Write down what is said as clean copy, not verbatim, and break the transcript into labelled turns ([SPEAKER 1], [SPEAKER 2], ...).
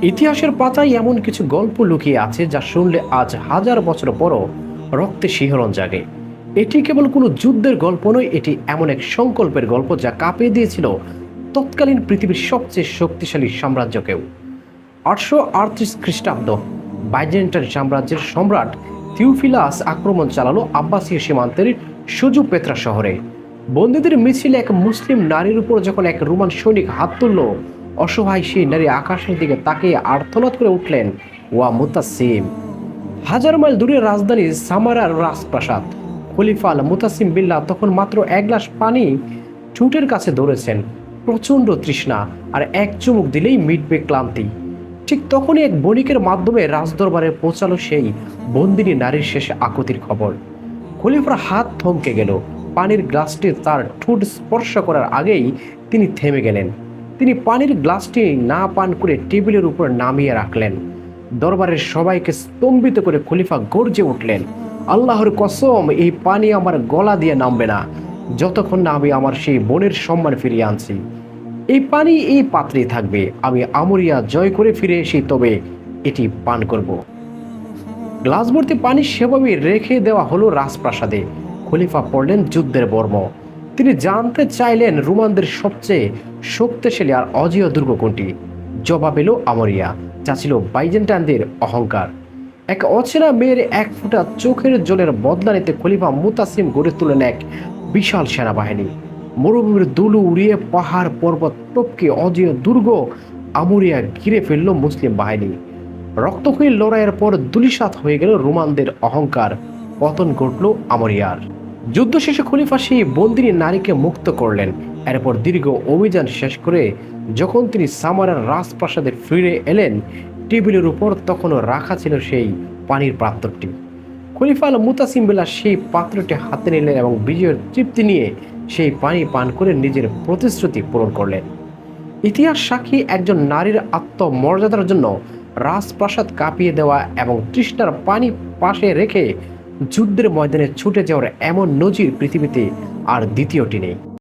[SPEAKER 1] ইতিহাসের পাতায় এমন কিছু গল্প লুকিয়ে আছে যা শুনলে আজ হাজার বছর পরও রক্তে শিহরণ জাগে। এটি কেবল কোনো যুদ্ধের গল্প নয়, এটি এমন এক সংকল্পের গল্প যা কাঁপিয়ে দিয়েছিল তৎকালীন পৃথিবীর সবচেয়ে শক্তিশালী সাম্রাজ্যকেও। 838 খ্রিস্টাব্দ বাইজেন্টাইন সাম্রাজ্যের সম্রাট থিওফিলাস আক্রমণ চালালো আব্বাসীয় সীমান্তের সুজু পেত্রা শহরে। বন্দীদের মিছিলে এক মুসলিম নারীর উপর যখন এক রোমান সৈনিক হাত তুলল, অসহায় সেই নারী আকাশের দিকে তাকিয়ে আর্তনাদ করে উঠলেন, ওয়া মুতাসিম। হাজার মাইল দূরে রাজধানী সামারার রাজপ্রাসাদ। খলিফা আল মুতাসিম বিল্লাহ তখন মাত্র এক গ্লাস পানি ঠোঁটের কাছে ধরেছেন। প্রচণ্ড তৃষ্ণা, আর এক চুমুক দিলেই মিটবে ক্লান্তি। ঠিক তখনই এক বণিকের মাধ্যমে রাজদরবারে পৌঁছালো সেই বন্দিনী নারীর শেষে আকুতির খবর। খলিফার হাত থমকে গেল। পানির গ্লাসটি তার ঠোঁট স্পর্শ করার আগেই তিনি থেমে গেলেন। তিনি পানির গ্লাসটি না পান করে টেবিলের উপর নামিয়ে রাখলেন। দরবারের সবাইকে স্তম্ভিত করে খলিফা গর্জে উঠলেন, আল্লাহর কসম, এই পানি আমার গলা দিয়ে নামবে না যতক্ষণ না আমি আমার সেই বোনের সম্মান ফিরিয়ে আনছি। এই পানি এই পাত্রেই থাকবে। আমি আমরিয়া জয় করে ফিরে এসে তবে এটি পান করব। গ্লাস ভর্তি পানি সেভাবেই রেখে দেওয়া হলো রাজপ্রাসাদে। খলিফা পড়লেন যুদ্ধের বর্ম। তিনি জানতে চাইলেন রোমানদের সবচেয়ে শক্তিশালী আর অজেয় দুর্গ কোনটি। জবাব এলো আমরিয়া, যা ছিল বাইজেন্টাইনদের অহংকার। এক অচেনা মেয়ের এক ফোঁটা চোখের জলের বদলা নিতে খলিফা মুতাসিম গড়ে তোলেন এক বিশাল সেনাবাহিনী। মরুভূমির দুলু উড়িয়ে পাহাড় পর্বত টপকে অজেয় দুর্গ আমরিয়া ঘিরে ফেলল মুসলিম বাহিনী। রক্তক্ষয়ী লড়াইয়ের পর ধূলিসাৎ হয়ে গেল রোমানদের অহংকার, পতন ঘটল আমরিয়ার। যুদ্ধ শেষে খলিফা সেই বন্দিনী নারীকে মুক্ত করলেন। এরপর দীর্ঘ অভিযান শেষ করে যখন তিনি সামারার রাজপ্রাসাদে ফিরে এলেন, টেবিলের উপর তখনও রাখা ছিল সেই পানির পাত্রটি। খলিফা আল মুতাসিম বিল্লাহ সেই পাত্রটি হাতে নিলেন এবং বিজয়ের তৃপ্তি নিয়ে সেই পানি পান করে নিজের প্রতিশ্রুতি পূরণ করলেন। ইতিহাস সাক্ষী, একজন নারীর আত্মমর্যাদার জন্য রাজপ্রাসাদ কাঁপিয়ে দেওয়া এবং তৃষ্ণার পানি পাশে রেখে যুদ্ধের ময়দানে ছুটে যাওয়ার এমন নজির পৃথিবীতে আর দ্বিতীয়টি নেই।